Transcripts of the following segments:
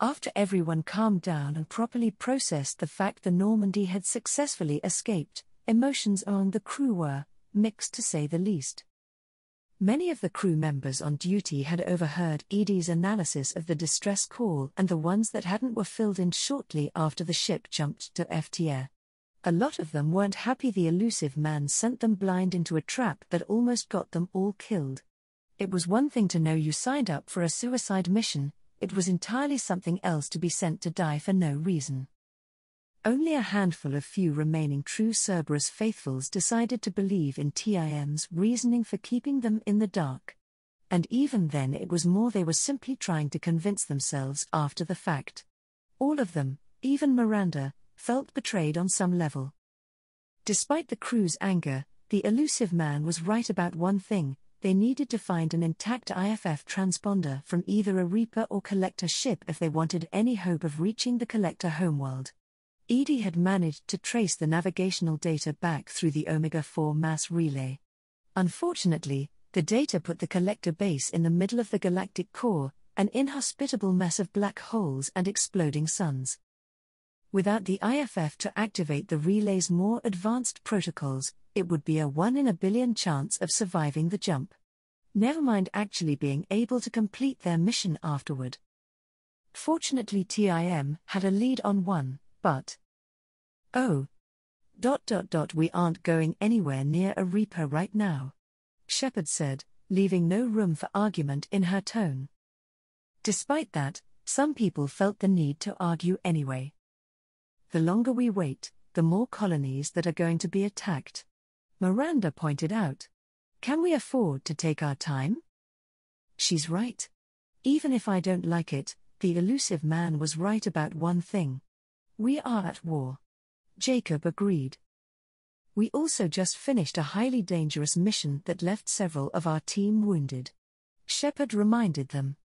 After everyone calmed down and properly processed the fact the Normandy had successfully escaped, emotions among the crew were mixed to say the least. Many of the crew members on duty had overheard Edie's analysis of the distress call, and the ones that hadn't were filled in shortly after the ship jumped to FTR. A lot of them weren't happy the elusive man sent them blind into a trap that almost got them all killed. It was one thing to know you signed up for a suicide mission, it was entirely something else to be sent to die for no reason. Only a handful of few remaining true Cerberus faithfuls decided to believe in TIM's reasoning for keeping them in the dark. And even then it was more they were simply trying to convince themselves after the fact. All of them, even Miranda, felt betrayed on some level. Despite the crew's anger, the elusive man was right about one thing: they needed to find an intact IFF transponder from either a Reaper or Collector ship if they wanted any hope of reaching the Collector homeworld. Edie had managed to trace the navigational data back through the Omega-4 mass relay. Unfortunately, the data put the Collector base in the middle of the galactic core, an inhospitable mess of black holes and exploding suns. Without the IFF to activate the relay's more advanced protocols, it would be a 1 in a billion chance of surviving the jump. Never mind actually being able to complete their mission afterward. Fortunately TIM had a lead on one, but... We aren't going anywhere near a Reaper right now, Shepard said, leaving no room for argument in her tone. Despite that, some people felt the need to argue anyway. The longer we wait, the more colonies that are going to be attacked, Miranda pointed out. Can we afford to take our time? She's right. Even if I don't like it, the elusive man was right about one thing. We are at war. Jacob agreed. We also just finished a highly dangerous mission that left several of our team wounded. Shepard reminded them.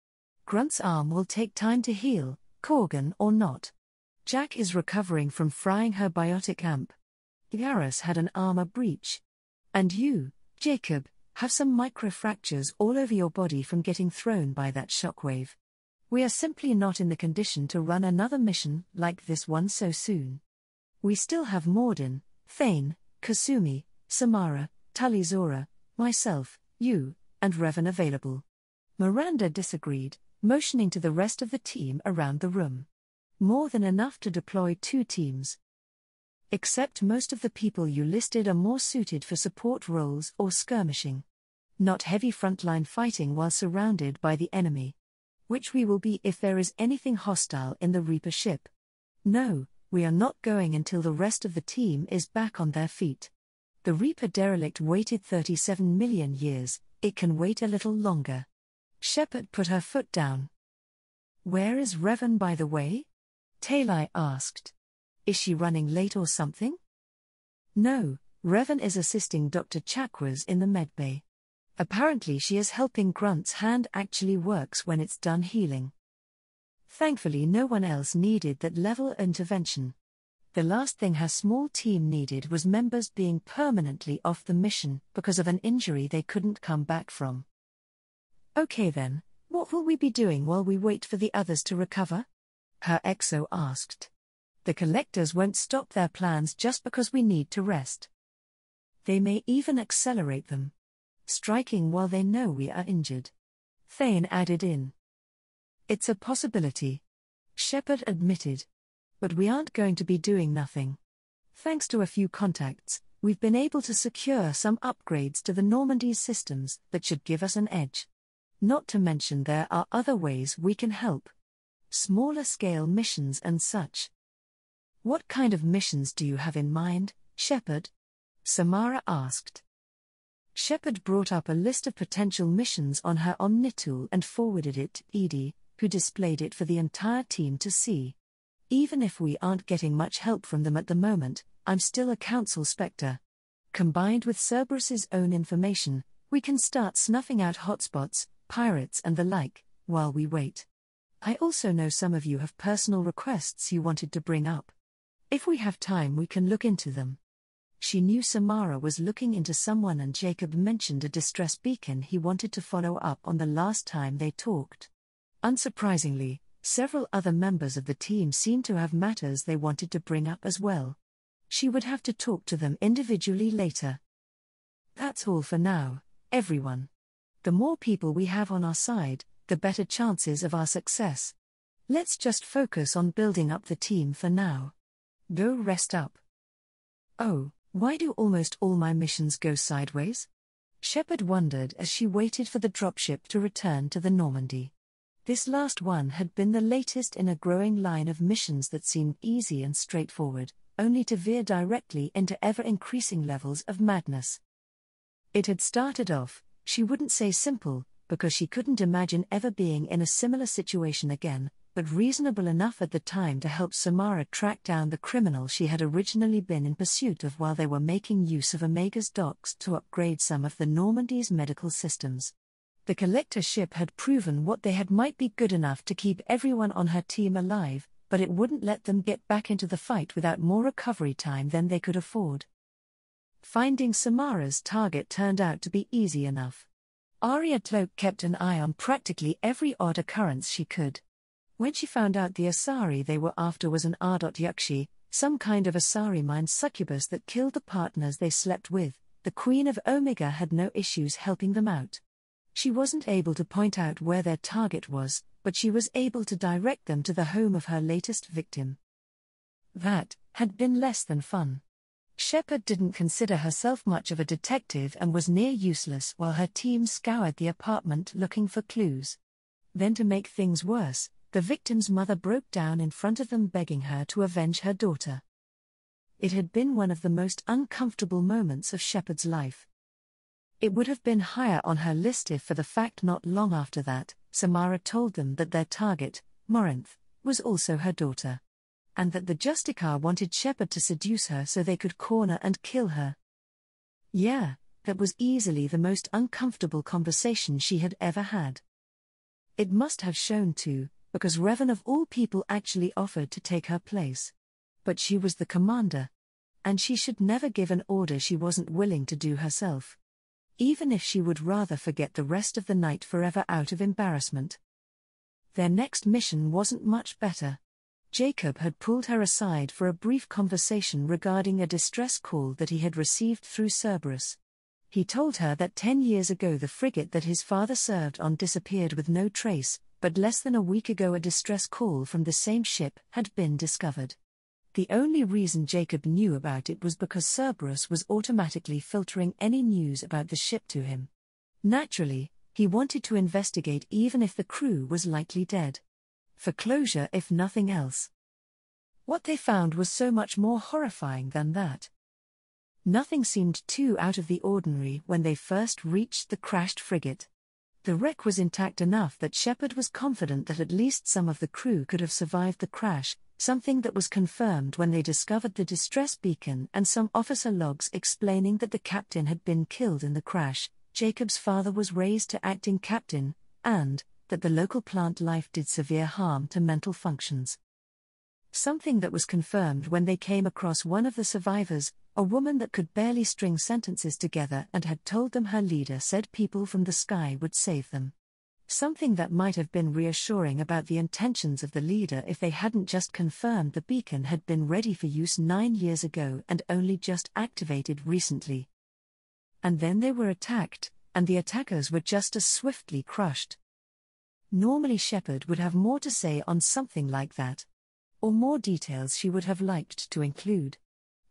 Grunt's arm will take time to heal, Corgan or not. Jack is recovering from frying her biotic amp. Garrus had an armor breach. And you, Jacob, have some microfractures all over your body from getting thrown by that shockwave. We are simply not in the condition to run another mission like this one so soon. We still have Mordin, Thane, Kasumi, Samara, Talizora, myself, you, and Revan available. Miranda disagreed, motioning to the rest of the team around the room. More than enough to deploy 2 teams. Except most of the people you listed are more suited for support roles or skirmishing. Not heavy frontline fighting while surrounded by the enemy. Which we will be if there is anything hostile in the Reaper ship. No, we are not going until the rest of the team is back on their feet. The Reaper derelict waited 37 million years, it can wait a little longer. Shepard put her foot down. Where is Revan, by the way? Talai asked. Is she running late or something? No, Revan is assisting Dr. Chakwas in the medbay. Apparently she is helping Grunt's hand actually works when it's done healing. Thankfully no one else needed that level of intervention. The last thing her small team needed was members being permanently off the mission because of an injury they couldn't come back from. Okay then, what will we be doing while we wait for the others to recover? Her exo asked. The Collectors won't stop their plans just because we need to rest. They may even accelerate them. Striking while they know we are injured. Thane added in. It's a possibility, Shepard admitted. But we aren't going to be doing nothing. Thanks to a few contacts, we've been able to secure some upgrades to the Normandy's systems that should give us an edge. Not to mention there are other ways we can help. Smaller scale missions and such. What kind of missions do you have in mind, Shepard? Samara asked. Shepard brought up a list of potential missions on her Omnitool and forwarded it to Edie, who displayed it for the entire team to see. Even if we aren't getting much help from them at the moment, I'm still a Council Spectre. Combined with Cerberus's own information, we can start snuffing out hotspots, pirates and the like, while we wait. I also know some of you have personal requests you wanted to bring up. If we have time we can look into them. She knew Samara was looking into someone and Jacob mentioned a distress beacon he wanted to follow up on the last time they talked. Unsurprisingly, Several other members of the team seemed to have matters they wanted to bring up as well. She would have to talk to them individually later. That's all for now, everyone. The more people we have on our side, the better chances of our success. Let's just focus on building up the team for now. Go rest up. Oh, why do almost all my missions go sideways? Shepard wondered as she waited for the dropship to return to the Normandy. This last one had been the latest in a growing line of missions that seemed easy and straightforward, only to veer directly into ever-increasing levels of madness. It had started off, she wouldn't say simple, because she couldn't imagine ever being in a similar situation again, but reasonable enough at the time to help Samara track down the criminal she had originally been in pursuit of while they were making use of Omega's docks to upgrade some of the Normandy's medical systems. The collector ship had proven what they had might be good enough to keep everyone on her team alive, but it wouldn't let them get back into the fight without more recovery time than they could afford. Finding Samara's target turned out to be easy enough. Arya Cloak kept an eye on practically every odd occurrence she could. When she found out the Asari they were after was an Ardot-Yakshi, some kind of Asari mind succubus that killed the partners they slept with, the Queen of Omega had no issues helping them out. She wasn't able to point out where their target was, but she was able to direct them to the home of her latest victim. That had been less than fun. Shepard didn't consider herself much of a detective and was near useless while her team scoured the apartment looking for clues. Then to make things worse, the victim's mother broke down in front of them begging her to avenge her daughter. It had been one of the most uncomfortable moments of Shepard's life. It would have been higher on her list if for the fact not long after that, Samara told them that their target, Morinth, was also her daughter. And that the Justicar wanted Shepard to seduce her so they could corner and kill her. Yeah, that was easily the most uncomfortable conversation she had ever had. It must have shown too, because Revan of all people actually offered to take her place. But she was the commander. And she should never give an order she wasn't willing to do herself. Even if she would rather forget the rest of the night forever out of embarrassment. Their next mission wasn't much better. Jacob had pulled her aside for a brief conversation regarding a distress call that he had received through Cerberus. He told her that 10 years ago the frigate that his father served on disappeared with no trace, but less than a week ago a distress call from the same ship had been discovered. The only reason Jacob knew about it was because Cerberus was automatically filtering any news about the ship to him. Naturally, he wanted to investigate even if the crew was likely dead. For closure if nothing else. What they found was so much more horrifying than that. Nothing seemed too out of the ordinary when they first reached the crashed frigate. The wreck was intact enough that Shepard was confident that at least some of the crew could have survived the crash, something that was confirmed when they discovered the distress beacon and some officer logs explaining that the captain had been killed in the crash, Jacob's father was raised to acting captain, and that the local plant life did severe harm to mental functions. Something that was confirmed when they came across one of the survivors, a woman that could barely string sentences together and had told them her leader said people from the sky would save them. Something that might have been reassuring about the intentions of the leader if they hadn't just confirmed the beacon had been ready for use 9 years ago and only just activated recently. And then they were attacked, and the attackers were just as swiftly crushed. Normally Shepard would have more to say on something like that. Or more details she would have liked to include.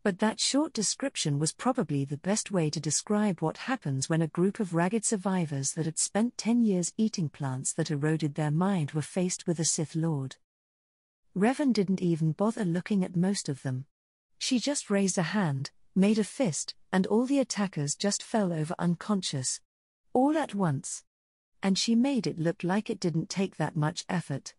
But that short description was probably the best way to describe what happens when a group of ragged survivors that had spent 10 years eating plants that eroded their mind were faced with a Sith Lord. Revan didn't even bother looking at most of them. She just raised a hand, made a fist, and all the attackers just fell over unconscious. All at once. And she made it look like it didn't take that much effort.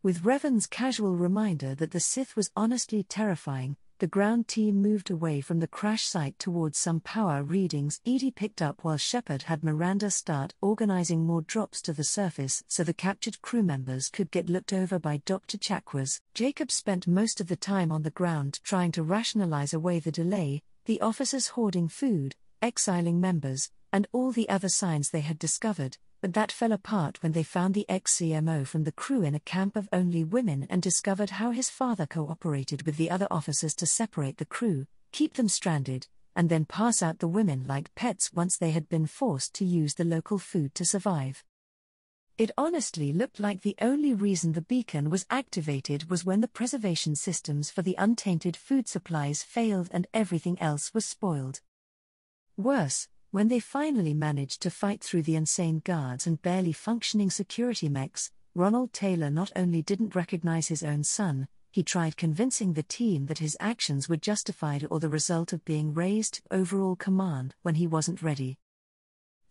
With Revan's casual reminder that the Sith was honestly terrifying, the ground team moved away from the crash site towards some power readings Edie picked up while Shepard had Miranda start organizing more drops to the surface so the captured crew members could get looked over by Dr. Chakwas. Jacob spent most of the time on the ground trying to rationalize away the delay, the officers hoarding food, exiling members, and all the other signs they had discovered, but that fell apart when they found the ex-CMO from the crew in a camp of only women and discovered how his father cooperated with the other officers to separate the crew, keep them stranded, and then pass out the women like pets once they had been forced to use the local food to survive. It honestly looked like the only reason the beacon was activated was when the preservation systems for the untainted food supplies failed and everything else was spoiled. Worse, when they finally managed to fight through the insane guards and barely functioning security mechs, Ronald Taylor not only didn't recognize his own son, he tried convincing the team that his actions were justified or the result of being raised to overall command when he wasn't ready.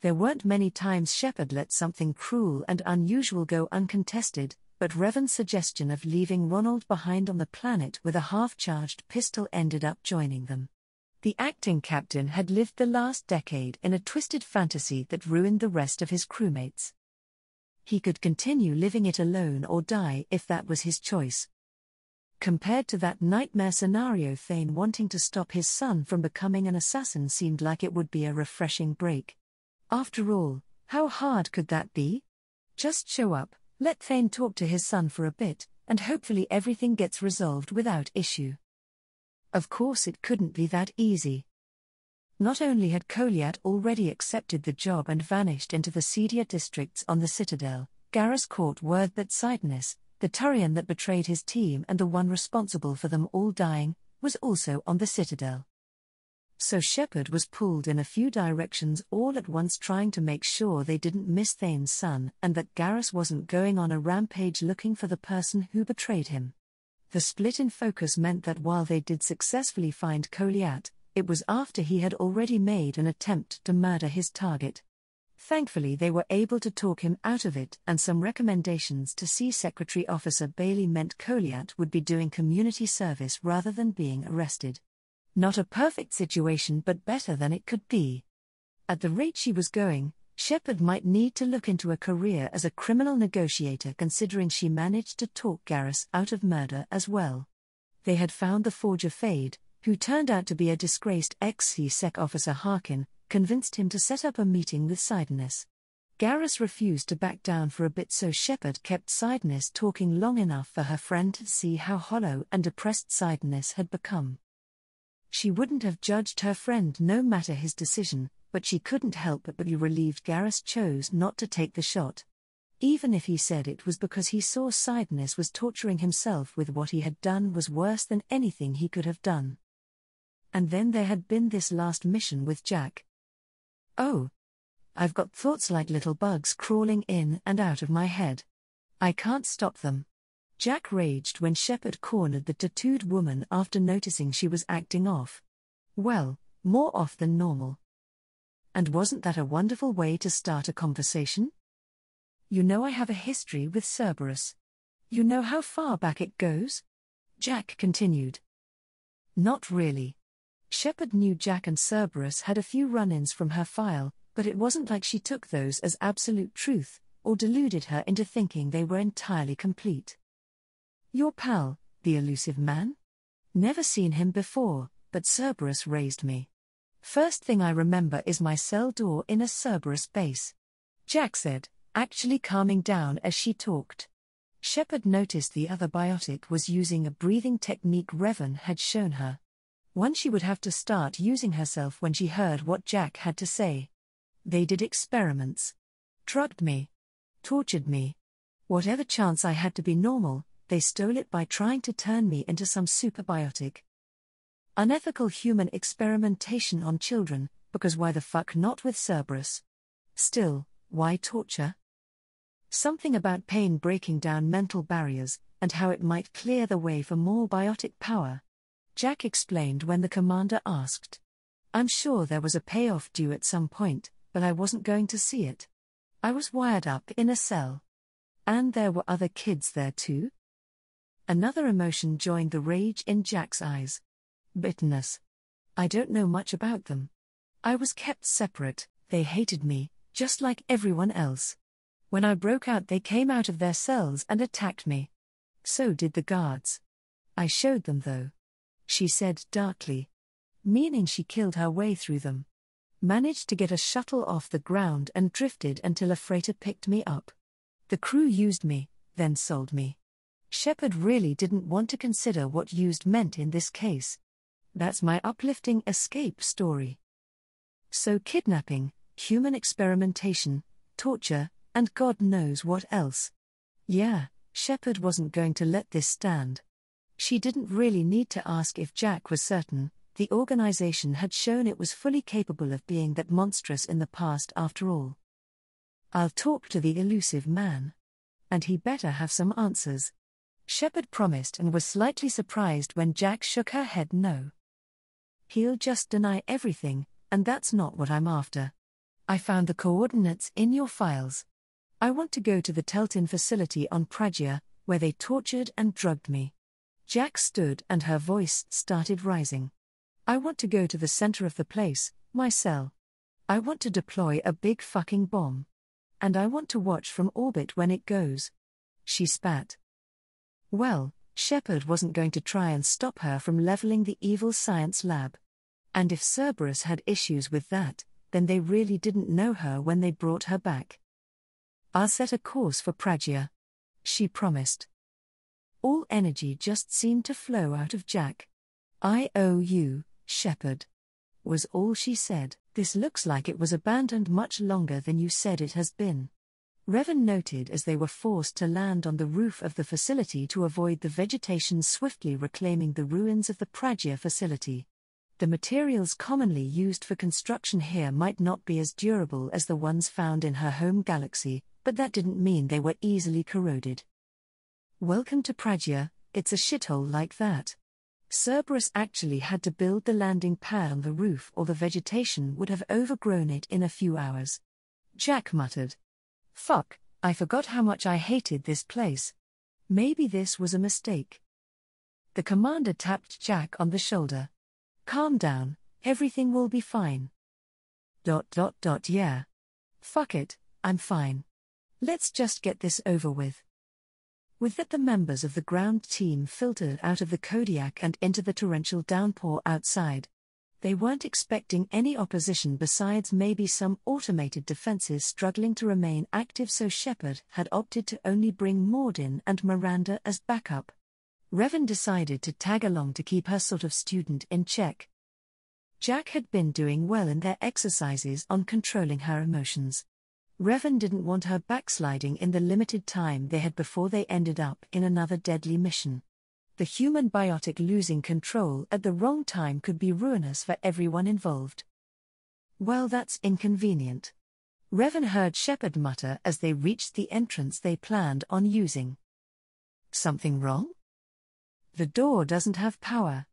There weren't many times Shepard let something cruel and unusual go uncontested, but Revan's suggestion of leaving Ronald behind on the planet with a half-charged pistol ended up joining them. The acting captain had lived the last decade in a twisted fantasy that ruined the rest of his crewmates. He could continue living it alone or die if that was his choice. Compared to that nightmare scenario, Thane wanting to stop his son from becoming an assassin seemed like it would be a refreshing break. After all, how hard could that be? Just show up, let Thane talk to his son for a bit, and hopefully everything gets resolved without issue. Of course it couldn't be that easy. Not only had Goliath already accepted the job and vanished into the seedier districts on the Citadel, Garrus caught word that Sidonus, the Turian that betrayed his team and the one responsible for them all dying, was also on the Citadel. So Shepard was pulled in a few directions all at once, trying to make sure they didn't miss Thane's son and that Garrus wasn't going on a rampage looking for the person who betrayed him. The split in focus meant that while they did successfully find Goliath, it was after he had already made an attempt to murder his target. Thankfully they were able to talk him out of it, and some recommendations to see Secretary Officer Bailey meant Goliath would be doing community service rather than being arrested. Not a perfect situation, but better than it could be. At the rate she was going, Shepard might need to look into a career as a criminal negotiator, considering she managed to talk Garrus out of murder as well. They had found the forger Fade, who turned out to be a disgraced ex-C-Sec officer. Harkin convinced him to set up a meeting with Sidonus. Garrus refused to back down for a bit, so Shepard kept Sidonus talking long enough for her friend to see how hollow and depressed Sidonus had become. She wouldn't have judged her friend no matter his decision, but she couldn't help but be relieved Garrus chose not to take the shot. Even if he said it was because he saw Sidonus was torturing himself with what he had done was worse than anything he could have done. And then there had been this last mission with Jack. Oh. I've got thoughts like little bugs crawling in and out of my head. I can't stop them. Jack raged when Shepard cornered the tattooed woman after noticing she was acting off. Well, more off than normal. And wasn't that a wonderful way to start a conversation? You know I have a history with Cerberus. You know how far back it goes? Jack continued. Not really. Shepard knew Jack and Cerberus had a few run-ins from her file, but it wasn't like she took those as absolute truth, or deluded her into thinking they were entirely complete. Your pal, the elusive man? Never seen him before, but Cerberus raised me. First thing I remember is my cell door in a Cerberus base. Jack said, actually calming down as she talked. Shepard noticed the other biotic was using a breathing technique Revan had shown her. One she would have to start using herself when she heard what Jack had to say. They did experiments. Drugged me. Tortured me. Whatever chance I had to be normal, they stole it by trying to turn me into some superbiotic. Unethical human experimentation on children, because why the fuck not with Cerberus? Still, why torture? Something about pain breaking down mental barriers, and how it might clear the way for more biotic power. Jack explained when the commander asked. I'm sure there was a payoff due at some point, but I wasn't going to see it. I was wired up in a cell. And there were other kids there too? Another emotion joined the rage in Jack's eyes. Bitterness. I don't know much about them. I was kept separate, they hated me, just like everyone else. When I broke out they came out of their cells and attacked me. So did the guards. I showed them though. She said darkly. Meaning she killed her way through them. Managed to get a shuttle off the ground and drifted until a freighter picked me up. The crew used me, then sold me. Shepard really didn't want to consider what used meant in this case. That's my uplifting escape story. So kidnapping, human experimentation, torture, and God knows what else. Yeah, Shepard wasn't going to let this stand. She didn't really need to ask if Jack was certain. The organization had shown it was fully capable of being that monstrous in the past after all. I'll talk to the elusive man. And he better have some answers. Shepard promised and was slightly surprised when Jack shook her head no. He'll just deny everything, and that's not what I'm after. I found the coordinates in your files. I want to go to the Teltin facility on Pragia, where they tortured and drugged me. Jack stood and her voice started rising. I want to go to the center of the place, my cell. I want to deploy a big fucking bomb. And I want to watch from orbit when it goes. She spat. Well, Shepard wasn't going to try and stop her from leveling the evil science lab. And if Cerberus had issues with that, then they really didn't know her when they brought her back. I'll set a course for Pragia. She promised. All energy just seemed to flow out of Jack. I owe you, Shepard. Was all she said. This looks like it was abandoned much longer than you said it has been. Revan noted as they were forced to land on the roof of the facility to avoid the vegetation swiftly reclaiming the ruins of the Pragia facility. The materials commonly used for construction here might not be as durable as the ones found in her home galaxy, but that didn't mean they were easily corroded. Welcome to Pragia, it's a shithole like that. Cerberus actually had to build the landing pad on the roof or the vegetation would have overgrown it in a few hours. Jack muttered. Fuck, I forgot how much I hated this place. Maybe this was a mistake. The commander tapped Jack on the shoulder. Calm down, everything will be fine. Yeah. Fuck it, I'm fine. Let's just get this over with. With that, the members of the ground team filtered out of the Kodiak and into the torrential downpour outside. They weren't expecting any opposition besides maybe some automated defenses struggling to remain active, so Shepard had opted to only bring Mordin and Miranda as backup. Revan decided to tag along to keep her sort of student in check. Jack had been doing well in their exercises on controlling her emotions. Revan didn't want her backsliding in the limited time they had before they ended up in another deadly mission. The human biotic losing control at the wrong time could be ruinous for everyone involved. Well, that's inconvenient. Revan heard Shepard mutter as they reached the entrance they planned on using. Something wrong? The door doesn't have power.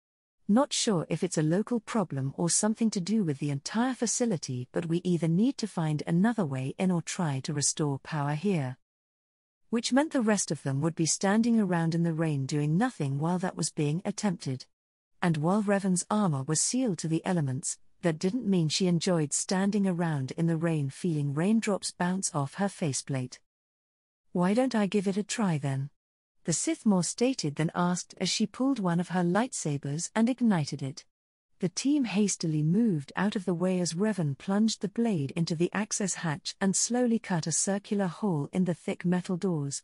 Not sure if it's a local problem or something to do with the entire facility, but we either need to find another way in or try to restore power here. Which meant the rest of them would be standing around in the rain doing nothing while that was being attempted. And while Revan's armor was sealed to the elements, that didn't mean she enjoyed standing around in the rain feeling raindrops bounce off her faceplate. Why don't I give it a try then? The Sith more stated than asked as she pulled one of her lightsabers and ignited it. The team hastily moved out of the way as Revan plunged the blade into the access hatch and slowly cut a circular hole in the thick metal doors.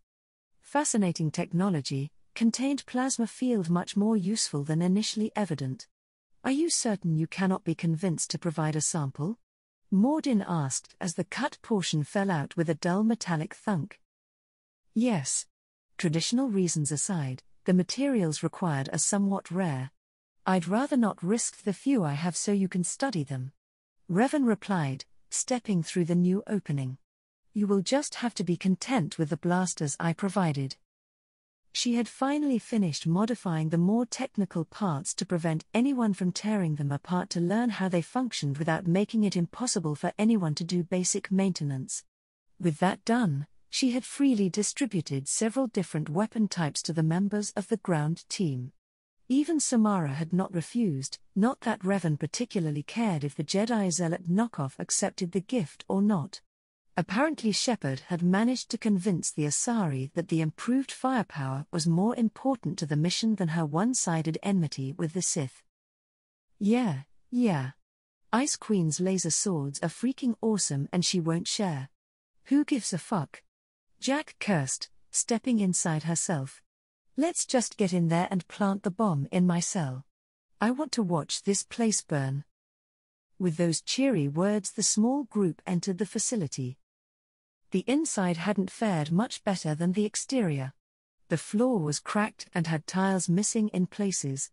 Fascinating technology, contained plasma field much more useful than initially evident. Are you certain you cannot be convinced to provide a sample? Mordin asked as the cut portion fell out with a dull metallic thunk. Yes. Traditional reasons aside, the materials required are somewhat rare. I'd rather not risk the few I have so you can study them. Revan replied, stepping through the new opening. You will just have to be content with the blasters I provided. She had finally finished modifying the more technical parts to prevent anyone from tearing them apart to learn how they functioned without making it impossible for anyone to do basic maintenance. With that done, she had freely distributed several different weapon types to the members of the ground team. Even Samara had not refused, not that Revan particularly cared if the Jedi Zealot knockoff accepted the gift or not. Apparently Shepard had managed to convince the Asari that the improved firepower was more important to the mission than her one-sided enmity with the Sith. Yeah. Ice Queen's laser swords are freaking awesome and she won't share. Who gives a fuck? Jack cursed, stepping inside herself. Let's just get in there and plant the bomb in my cell. I want to watch this place burn. With those cheery words, the small group entered the facility. The inside hadn't fared much better than the exterior. The floor was cracked and had tiles missing in places.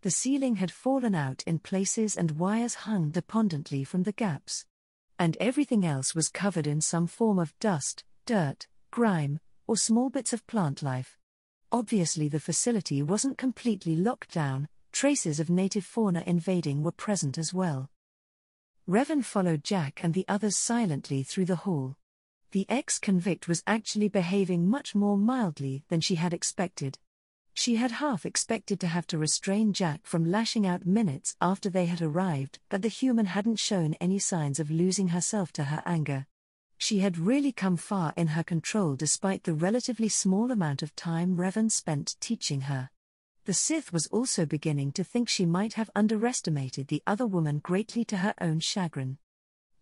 The ceiling had fallen out in places and wires hung dependently from the gaps. And everything else was covered in some form of dust, dirt, grime, or small bits of plant life. Obviously the facility wasn't completely locked down, traces of native fauna invading were present as well. Revan followed Jack and the others silently through the hall. The ex-convict was actually behaving much more mildly than she had expected. She had half expected to have to restrain Jack from lashing out minutes after they had arrived, but the human hadn't shown any signs of losing herself to her anger. She had really come far in her control despite the relatively small amount of time Revan spent teaching her. The Sith was also beginning to think she might have underestimated the other woman greatly to her own chagrin.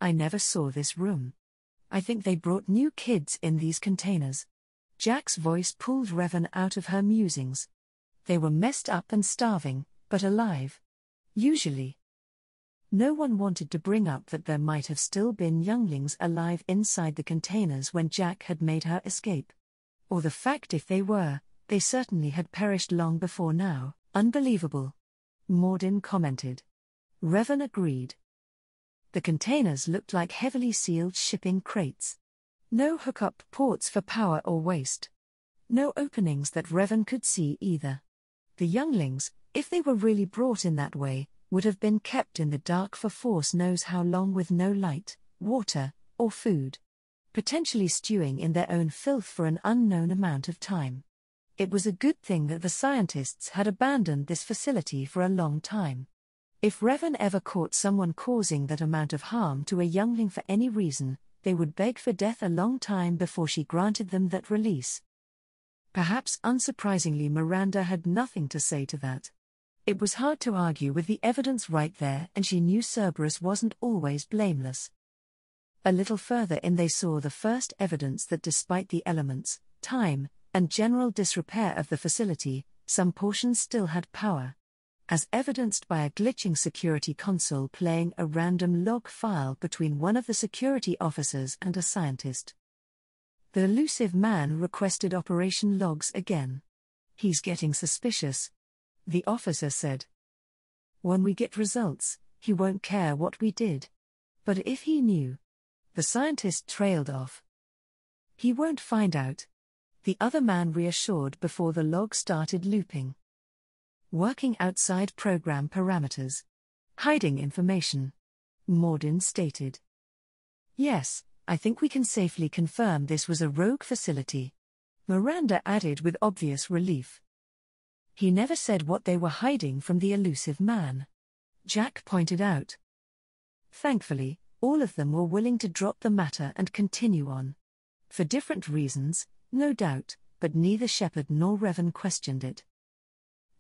I never saw this room. I think they brought new kids in these containers. Jack's voice pulled Revan out of her musings. They were messed up and starving, but alive. Usually. No one wanted to bring up that there might have still been younglings alive inside the containers when Jack had made her escape. Or the fact if they were, they certainly had perished long before now. Unbelievable. Mordin commented. Revan agreed. The containers looked like heavily sealed shipping crates. No hookup ports for power or waste. No openings that Revan could see either. The younglings, if they were really brought in that way, would have been kept in the dark for force knows how long with no light, water, or food. Potentially stewing in their own filth for an unknown amount of time. It was a good thing that the scientists had abandoned this facility for a long time. If Revan ever caught someone causing that amount of harm to a youngling for any reason, they would beg for death a long time before she granted them that release. Perhaps unsurprisingly, Miranda had nothing to say to that. It was hard to argue with the evidence right there, and she knew Cerberus wasn't always blameless. A little further in they saw the first evidence that despite the elements, time, and general disrepair of the facility, some portions still had power. As evidenced by a glitching security console playing a random log file between one of the security officers and a scientist. The elusive man requested operation logs again. He's getting suspicious, the officer said. When we get results, he won't care what we did. But if he knew, the scientist trailed off. He won't find out, the other man reassured before the log started looping. Working outside program parameters. Hiding information, Mordin stated. Yes, I think we can safely confirm this was a rogue facility, Miranda added with obvious relief. He never said what they were hiding from the elusive man, Jack pointed out. Thankfully, all of them were willing to drop the matter and continue on. For different reasons, no doubt, but neither Shepard nor Revan questioned it.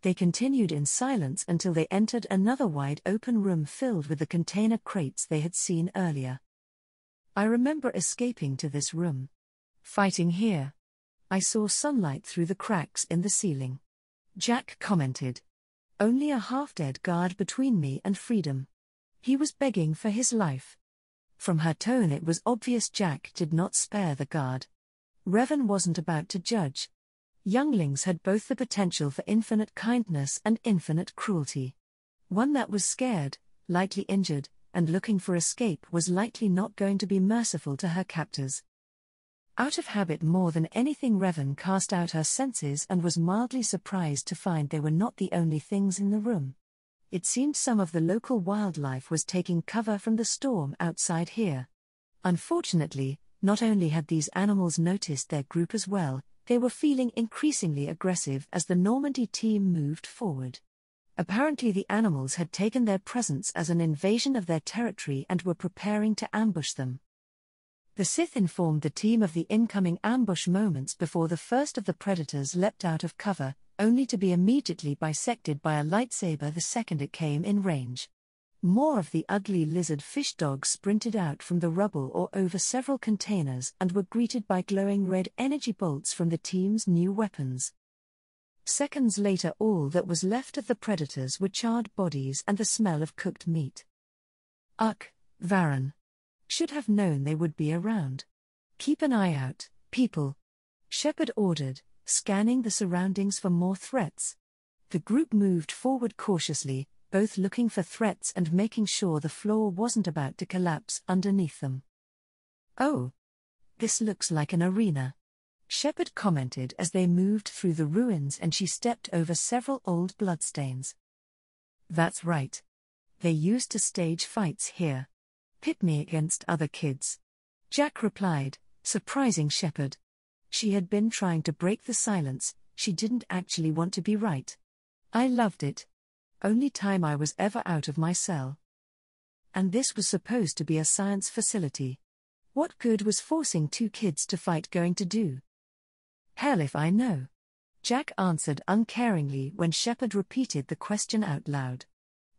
They continued in silence until they entered another wide-open room filled with the container crates they had seen earlier. I remember escaping to this room. Fighting here. I saw sunlight through the cracks in the ceiling. Jack commented. Only a half-dead guard between me and freedom. He was begging for his life. From her tone it was obvious Jack did not spare the guard. Revan wasn't about to judge. Younglings had both the potential for infinite kindness and infinite cruelty. One that was scared, likely injured, and looking for escape was likely not going to be merciful to her captors. Out of habit more than anything, Revan cast out her senses and was mildly surprised to find they were not the only things in the room. It seemed some of the local wildlife was taking cover from the storm outside here. Unfortunately, not only had these animals noticed their group as well, they were feeling increasingly aggressive as the Normandy team moved forward. Apparently the animals had taken their presence as an invasion of their territory and were preparing to ambush them. The Sith informed the team of the incoming ambush moments before the first of the predators leapt out of cover, only to be immediately bisected by a lightsaber the second it came in range. More of the ugly lizard fish dogs sprinted out from the rubble or over several containers and were greeted by glowing red energy bolts from the team's new weapons. Seconds later, all that was left of the predators were charred bodies and the smell of cooked meat. Ugh, Varren. Should have known they would be around. Keep an eye out, people. Shepard ordered, scanning the surroundings for more threats. The group moved forward cautiously, both looking for threats and making sure the floor wasn't about to collapse underneath them. "Oh, this looks like an arena," Shepard commented as they moved through the ruins and she stepped over several old bloodstains. "That's right. They used to stage fights here. Pit me against other kids," Jack replied, surprising Shepard. She had been trying to break the silence, she didn't actually want to be right. "I loved it. Only time I was ever out of my cell. And this was supposed to be a science facility. What good was forcing two kids to fight going to do?" "Hell if I know," Jack answered uncaringly when Shepard repeated the question out loud.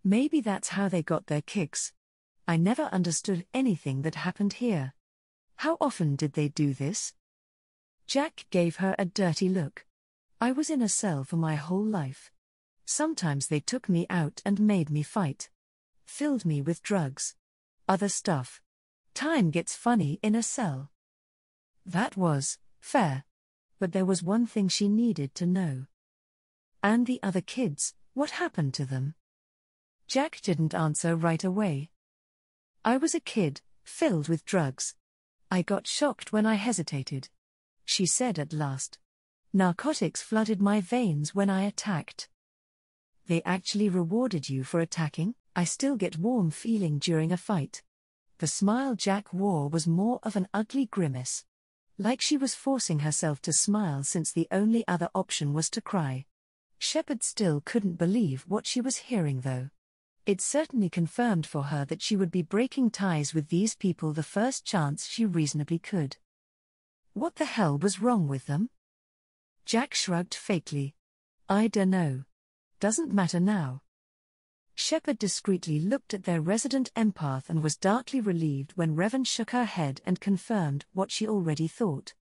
"Maybe that's how they got their kicks. I never understood anything that happened here. How often did they do this?" Jack gave her a dirty look. "I was in a cell for my whole life. Sometimes they took me out and made me fight. Filled me with drugs. Other stuff. Time gets funny in a cell." That was fair. But there was one thing she needed to know. "And the other kids, what happened to them?" Jack didn't answer right away. "I was a kid, filled with drugs. I got shocked when I hesitated," she said at last. "Narcotics flooded my veins when I attacked." "They actually rewarded you for attacking?" "I still get warm feeling during a fight." The smile Jack wore was more of an ugly grimace. Like she was forcing herself to smile since the only other option was to cry. Shepard still couldn't believe what she was hearing though. It certainly confirmed for her that she would be breaking ties with these people the first chance she reasonably could. What the hell was wrong with them? Jack shrugged fakely. "I dunno. Doesn't matter now." Shepard discreetly looked at their resident empath and was darkly relieved when Revan shook her head and confirmed what she already thought.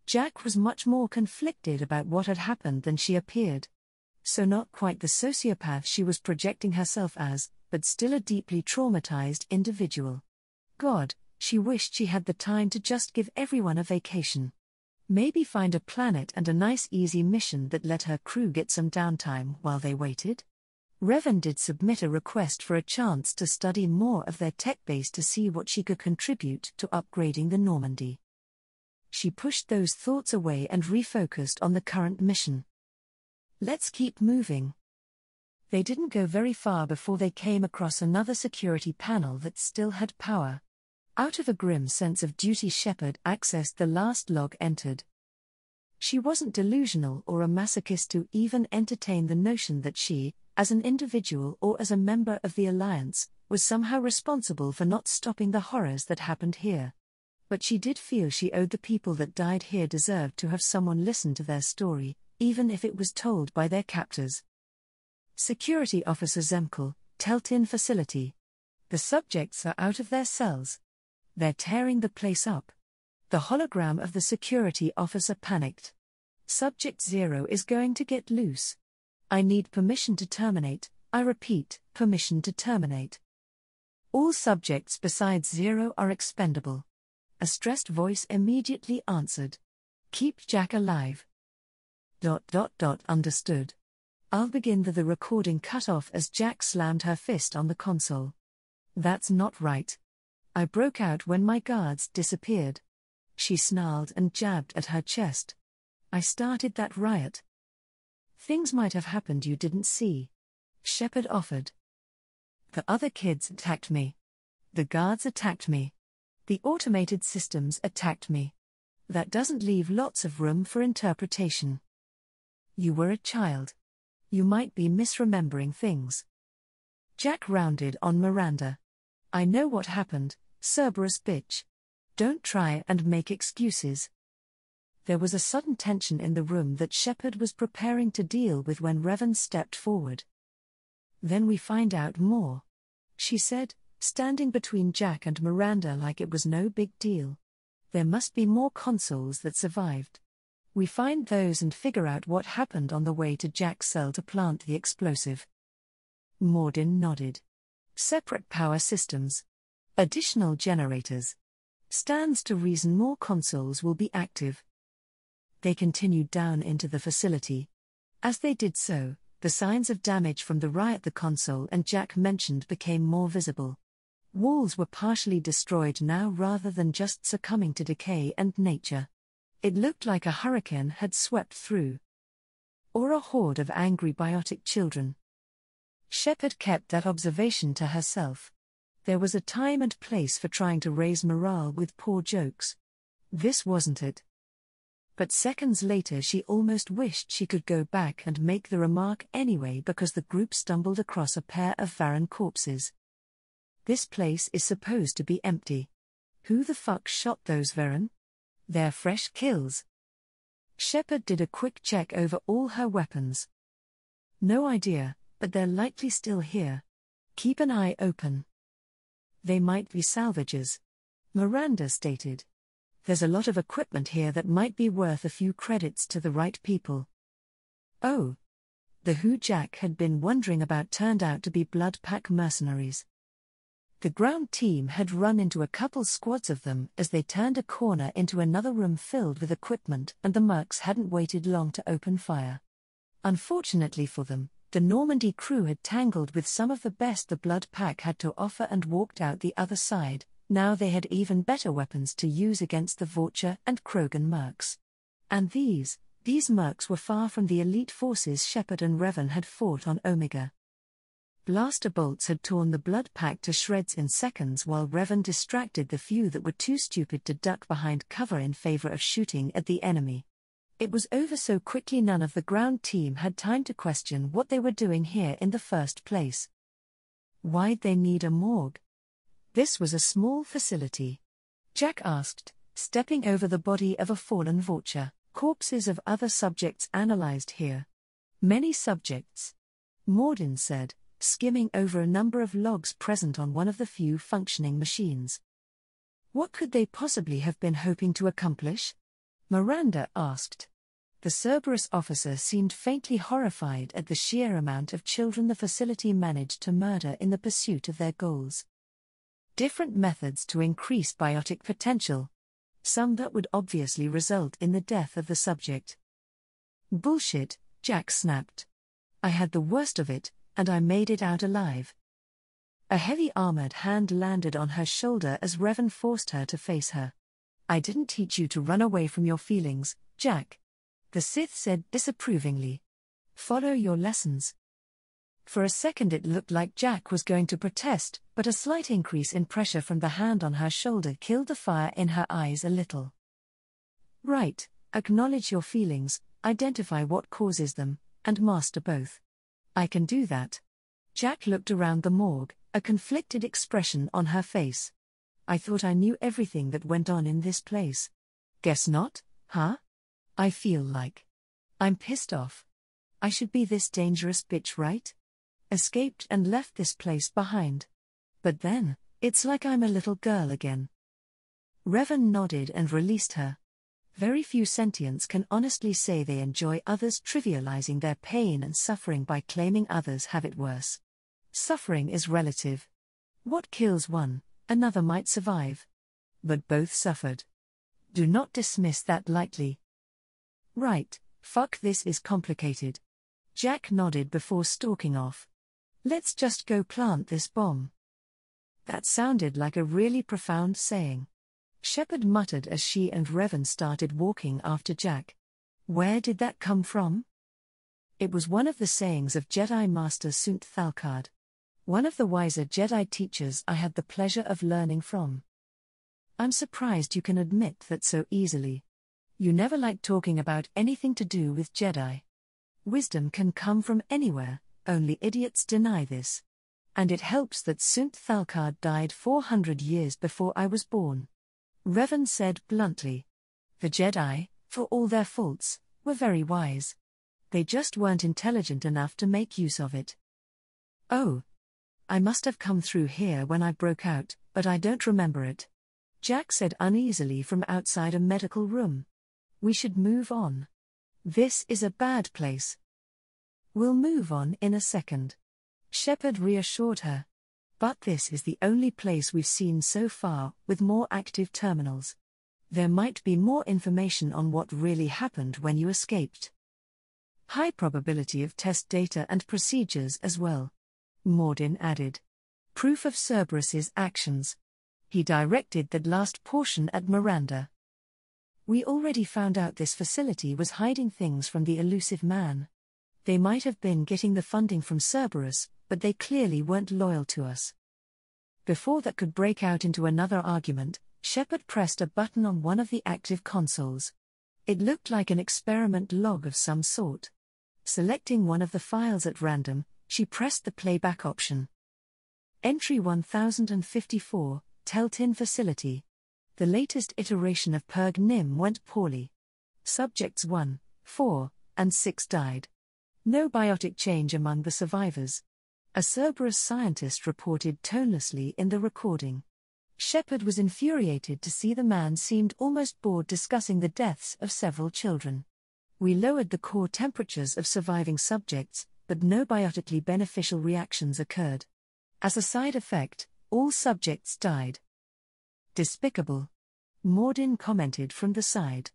Jack was much more conflicted about what had happened than she appeared. So not quite the sociopath she was projecting herself as, but still a deeply traumatized individual. God, she wished she had the time to just give everyone a vacation. Maybe find a planet and a nice easy mission that let her crew get some downtime while they waited. Revan did submit a request for a chance to study more of their tech base to see what she could contribute to upgrading the Normandy. She pushed those thoughts away and refocused on the current mission. Let's keep moving. They didn't go very far before they came across another security panel that still had power. Out of a grim sense of duty, Shepard accessed the last log entered. She wasn't delusional or a masochist to even entertain the notion that she, as an individual or as a member of the Alliance, was somehow responsible for not stopping the horrors that happened here. But she did feel she owed the people that died here deserved to have someone listen to their story, even if it was told by their captors. Security Officer Zemkel, Teltin Facility. The subjects are out of their cells. They're tearing the place up. The hologram of the security officer panicked. Subject 0 is going to get loose. I need permission to terminate. I repeat, permission to terminate. All subjects besides 0 are expendable. A stressed voice immediately answered. Keep Jack alive. ... Understood. I'll begin. The recording cut off as Jack slammed her fist on the console. That's not right. I broke out when my guards disappeared. She snarled and jabbed at her chest. I started that riot. Things might have happened you didn't see. Shepard offered. The other kids attacked me. The guards attacked me. The automated systems attacked me. That doesn't leave lots of room for interpretation. You were a child. You might be misremembering things. Jack rounded on Miranda. I know what happened, Cerberus bitch. Don't try and make excuses. There was a sudden tension in the room that Shepard was preparing to deal with when Revan stepped forward. Then we find out more. she said, standing between Jack and Miranda like it was no big deal. There must be more consoles that survived. We find those and figure out what happened on the way to Jack's cell to plant the explosive. Mordin nodded. Separate power systems. Additional generators. Stands to reason more consoles will be active. They continued down into the facility. As they did so, the signs of damage from the riot the console and Jack mentioned became more visible. Walls were partially destroyed now rather than just succumbing to decay and nature. It looked like a hurricane had swept through. Or a horde of angry biotic children. Shepard kept that observation to herself. There was a time and place for trying to raise morale with poor jokes. This wasn't it. But seconds later she almost wished she could go back and make the remark anyway because the group stumbled across a pair of Varren corpses. This place is supposed to be empty. Who the fuck shot those Varren? They're fresh kills. Shepard did a quick check over all her weapons. No idea, but they're likely still here. Keep an eye open. They might be salvages. Miranda stated. There's a lot of equipment here that might be worth a few credits to the right people. Oh. The who Jack had been wondering about turned out to be Blood Pack mercenaries. The ground team had run into a couple squads of them as they turned a corner into another room filled with equipment, and the mercs hadn't waited long to open fire. Unfortunately for them, the Normandy crew had tangled with some of the best the Blood Pack had to offer and walked out the other side. Now they had even better weapons to use against the Vorcha and Krogan mercs. And these mercs were far from the elite forces Shepard and Revan had fought on Omega. Blaster bolts had torn the Blood Pack to shreds in seconds while Revan distracted the few that were too stupid to duck behind cover in favor of shooting at the enemy. It was over so quickly none of the ground team had time to question what they were doing here in the first place. Why'd they need a morgue? This was a small facility. Jack asked, stepping over the body of a fallen Vorcha. Corpses of other subjects analyzed here. Many subjects. Mordin said, skimming over a number of logs present on one of the few functioning machines. What could they possibly have been hoping to accomplish? Miranda asked. The Cerberus officer seemed faintly horrified at the sheer amount of children the facility managed to murder in the pursuit of their goals. Different methods to increase biotic potential. Some that would obviously result in the death of the subject. Bullshit, Jack snapped. I had the worst of it, and I made it out alive. A heavy armored hand landed on her shoulder as Revan forced her to face her. I didn't teach you to run away from your feelings, Jack. The Sith said disapprovingly. Follow your lessons. For a second it looked like Jack was going to protest, but a slight increase in pressure from the hand on her shoulder killed the fire in her eyes a little. Right, acknowledge your feelings, identify what causes them, and master both. I can do that. Jack looked around the morgue, a conflicted expression on her face. I thought I knew everything that went on in this place. Guess not, huh? I feel like I'm pissed off. I should be this dangerous bitch, right? Escaped and left this place behind. But then, it's like I'm a little girl again. Revan nodded and released her. Very few sentients can honestly say they enjoy others trivializing their pain and suffering by claiming others have it worse. Suffering is relative. What kills one, another might survive. But both suffered. Do not dismiss that lightly. Right, fuck, this is complicated. Jack nodded before stalking off. Let's just go plant this bomb. That sounded like a really profound saying. Shepard muttered as she and Revan started walking after Jack. Where did that come from? It was one of the sayings of Jedi Master Sunt Thalkard. One of the wiser Jedi teachers I had the pleasure of learning from. I'm surprised you can admit that so easily. You never liked talking about anything to do with Jedi. Wisdom can come from anywhere, only idiots deny this. And it helps that Sunt Thalkard died 400 years before I was born. Revan said bluntly. The Jedi, for all their faults, were very wise. They just weren't intelligent enough to make use of it. Oh. I must have come through here when I broke out, but I don't remember it. Jack said uneasily from outside a medical room. We should move on. This is a bad place. We'll move on in a second. Shepard reassured her. But this is the only place we've seen so far with more active terminals. There might be more information on what really happened when you escaped. High probability of test data and procedures as well. Mordin added. Proof of Cerberus's actions. He directed that last portion at Miranda. We already found out this facility was hiding things from the elusive man. They might have been getting the funding from Cerberus, but they clearly weren't loyal to us. Before that could break out into another argument, Shepard pressed a button on one of the active consoles. It looked like an experiment log of some sort. Selecting one of the files at random, she pressed the playback option. Entry 1054, Teltin Facility. The latest iteration of Perg-Nim went poorly. Subjects 1, 4, and 6 died. No biotic change among the survivors. A Cerberus scientist reported tonelessly in the recording. Shepard was infuriated to see the man seemed almost bored discussing the deaths of several children. We lowered the core temperatures of surviving subjects, but no biotically beneficial reactions occurred. As a side effect, all subjects died. Despicable. Mordin commented from the side.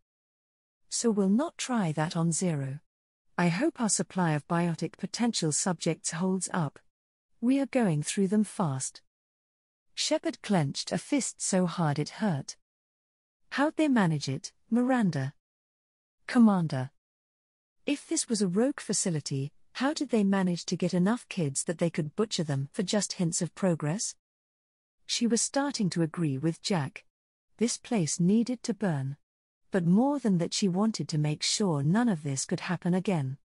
So we'll not try that on Zero. I hope our supply of biotic potential subjects holds up. We are going through them fast. Shepard clenched a fist so hard it hurt. How'd they manage it, Miranda? Commander. If this was a rogue facility, how did they manage to get enough kids that they could butcher them for just hints of progress? She was starting to agree with Jack. This place needed to burn. But more than that, she wanted to make sure none of this could happen again.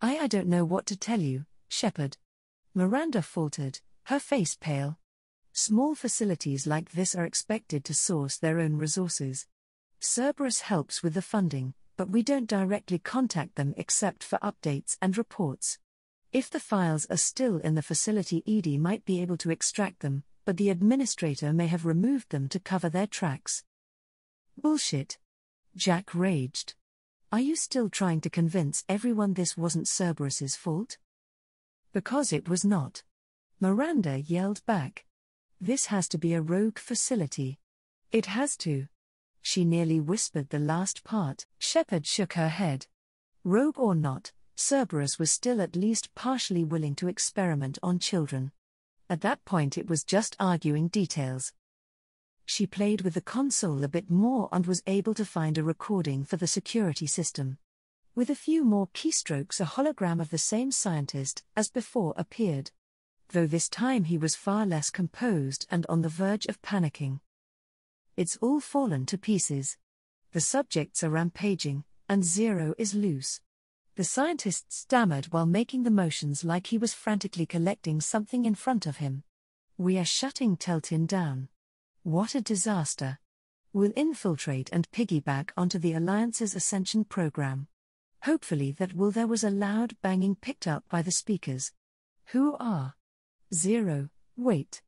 I don't know what to tell you, Shepard. Miranda faltered, her face pale. Small facilities like this are expected to source their own resources. Cerberus helps with the funding, but we don't directly contact them except for updates and reports. If the files are still in the facility, ED might be able to extract them, but the administrator may have removed them to cover their tracks. Bullshit. Jack raged. Are you still trying to convince everyone this wasn't Cerberus's fault? Because it was not. Miranda yelled back. This has to be a rogue facility. It has to. She nearly whispered the last part. Shepard shook her head. Rogue or not, Cerberus was still at least partially willing to experiment on children. At that point it was just arguing details. She played with the console a bit more and was able to find a recording for the security system. With a few more keystrokes, a hologram of the same scientist as before appeared. Though this time he was far less composed and on the verge of panicking. It's all fallen to pieces. The subjects are rampaging, and Zero is loose. The scientist stammered while making the motions like he was frantically collecting something in front of him. We are shutting Teltin down. What a disaster. We'll infiltrate and piggyback onto the Alliance's Ascension program. Hopefully that will. There was a loud banging picked up by the speakers. Who are? Zero, wait.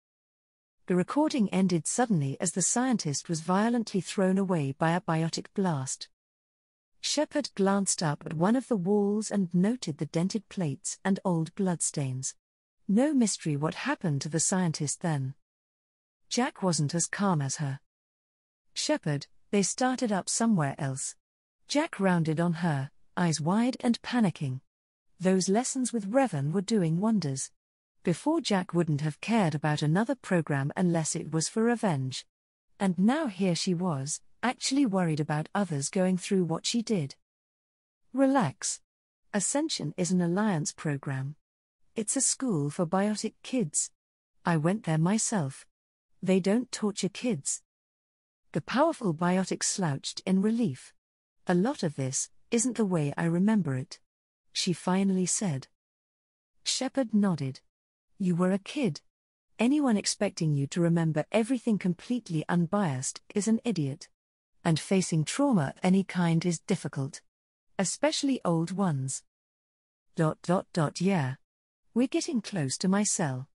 The recording ended suddenly as the scientist was violently thrown away by a biotic blast. Shepard glanced up at one of the walls and noted the dented plates and old bloodstains. No mystery what happened to the scientist then. Jack wasn't as calm as her. Shepard, they started up somewhere else. Jack rounded on her, eyes wide and panicking. Those lessons with Revan were doing wonders. Before, Jack wouldn't have cared about another program unless it was for revenge. And now here she was, actually worried about others going through what she did. Relax. Ascension is an Alliance program. It's a school for biotic kids. I went there myself. They don't torture kids. The powerful biotic slouched in relief. A lot of this isn't the way I remember it, she finally said. Shepard nodded. You were a kid. Anyone expecting you to remember everything completely unbiased is an idiot. And facing trauma of any kind is difficult. Especially old ones. Yeah. We're getting close to my cell.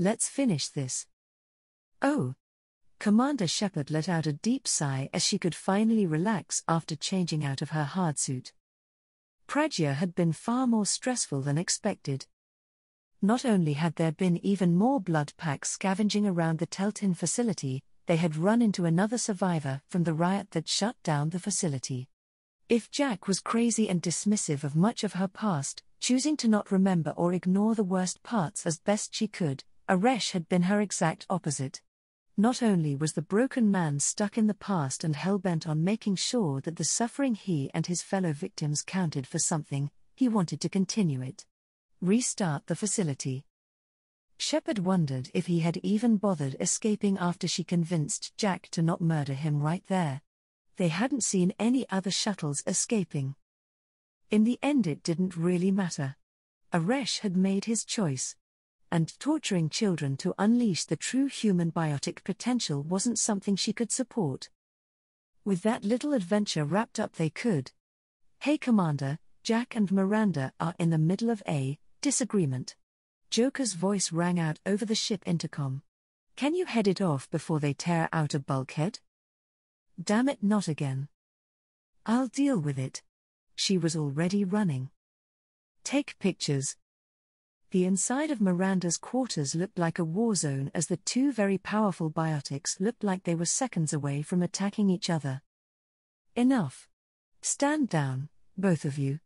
Let's finish this. Oh. Commander Shepard let out a deep sigh as she could finally relax after changing out of her hardsuit. Pragya had been far more stressful than expected. Not only had there been even more blood packs scavenging around the Teltin facility, they had run into another survivor from the riot that shut down the facility. If Jack was crazy and dismissive of much of her past, choosing to not remember or ignore the worst parts as best she could, Aresh had been her exact opposite. Not only was the broken man stuck in the past and hell-bent on making sure that the suffering he and his fellow victims counted for something, he wanted to continue it. Restart the facility. Shepard wondered if he had even bothered escaping after she convinced Jack to not murder him right there. They hadn't seen any other shuttles escaping. In the end, it didn't really matter. Aresh had made his choice. And torturing children to unleash the true human biotic potential wasn't something she could support. With that little adventure wrapped up, they could. Hey Commander, Jack and Miranda are in the middle of a disagreement. Joker's voice rang out over the ship intercom. Can you head it off before they tear out a bulkhead? Damn it, not again. I'll deal with it. She was already running. Take pictures. The inside of Miranda's quarters looked like a war zone as the two very powerful biotics looked like they were seconds away from attacking each other. Enough. Stand down, both of you.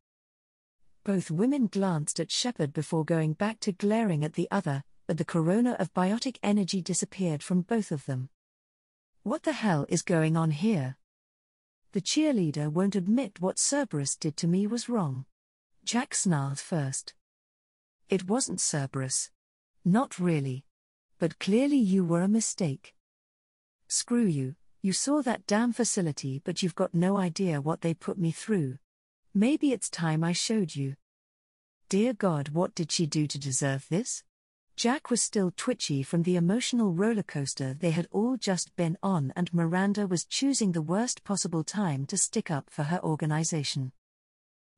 Both women glanced at Shepard before going back to glaring at the other, but the corona of biotic energy disappeared from both of them. What the hell is going on here? The cheerleader won't admit what Cerberus did to me was wrong. Jack snarled first. It wasn't Cerberus. Not really. But clearly you were a mistake. Screw you, you saw that damn facility but you've got no idea what they put me through. Maybe it's time I showed you. Dear God, what did she do to deserve this? Jack was still twitchy from the emotional roller coaster they had all just been on, and Miranda was choosing the worst possible time to stick up for her organization.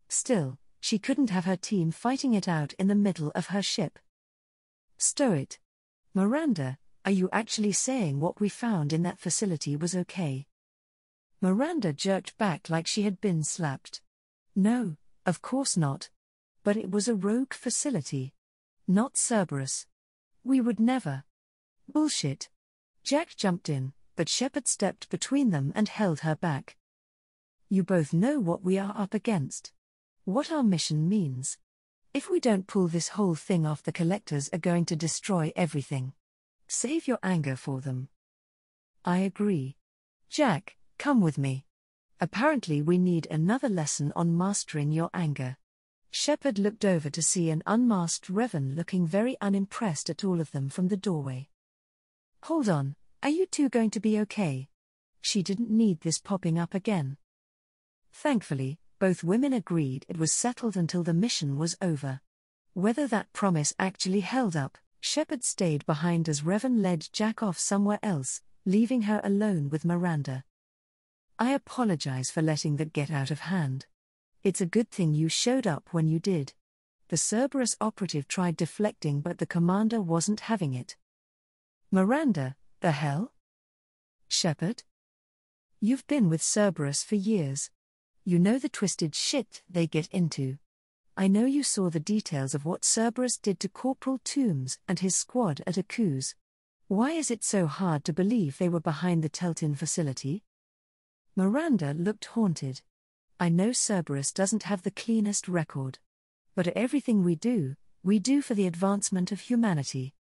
Still, she couldn't have her team fighting it out in the middle of her ship. Stow it. Miranda, are you actually saying what we found in that facility was okay? Miranda jerked back like she had been slapped. No, of course not. But it was a rogue facility. Not Cerberus. We would never. Bullshit. Jack jumped in, but Shepard stepped between them and held her back. You both know what we are up against. What our mission means. If we don't pull this whole thing off, the collectors are going to destroy everything. Save your anger for them. I agree. Jack, come with me. Apparently we need another lesson on mastering your anger. Shepard looked over to see an unmasked Revan looking very unimpressed at all of them from the doorway. Hold on, are you two going to be okay? She didn't need this popping up again. Thankfully, both women agreed it was settled until the mission was over. Whether that promise actually held up, Shepard stayed behind as Revan led Jack off somewhere else, leaving her alone with Miranda. I apologize for letting that get out of hand. It's a good thing you showed up when you did. The Cerberus operative tried deflecting, but the commander wasn't having it. Miranda, the hell? Shepard? You've been with Cerberus for years. You know the twisted shit they get into. I know you saw the details of what Cerberus did to Corporal Toombs and his squad at Akuz. Why is it so hard to believe they were behind the Teltin facility? Miranda looked haunted. I know Cerberus doesn't have the cleanest record. But everything we do for the advancement of humanity.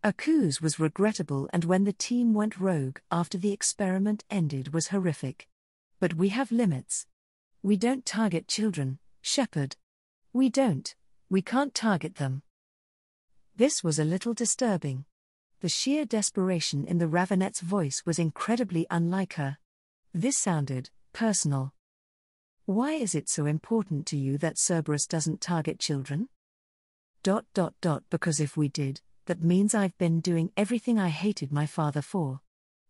Akuz was regrettable, and when the team went rogue after the experiment ended was horrific. But we have limits. We don't target children, Shepard. We can't target them. This was a little disturbing. The sheer desperation in the Ravenette's voice was incredibly unlike her. This sounded personal. Why is it so important to you that Cerberus doesn't target children? Because if we did, that means I've been doing everything I hated my father for.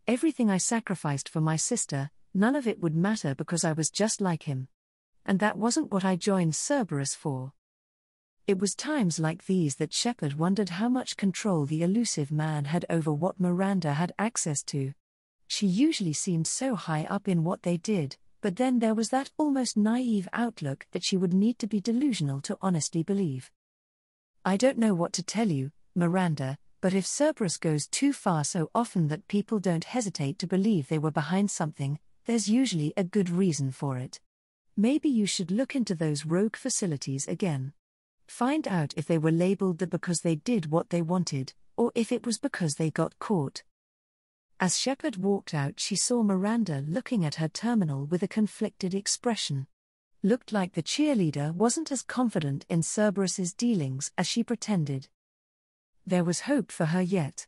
Everything I sacrificed for my sister, none of it would matter because I was just like him. And that wasn't what I joined Cerberus for. It was times like these that Shepard wondered how much control the elusive man had over what Miranda had access to. She usually seemed so high up in what they did, but then there was that almost naive outlook that she would need to be delusional to honestly believe. I don't know what to tell you, Miranda, but if Cerberus goes too far so often that people don't hesitate to believe they were behind something, there's usually a good reason for it. Maybe you should look into those rogue facilities again. Find out if they were labeled that because they did what they wanted, or if it was because they got caught. As Shepard walked out, she saw Miranda looking at her terminal with a conflicted expression. Looked like the cheerleader wasn't as confident in Cerberus's dealings as she pretended. There was hope for her yet.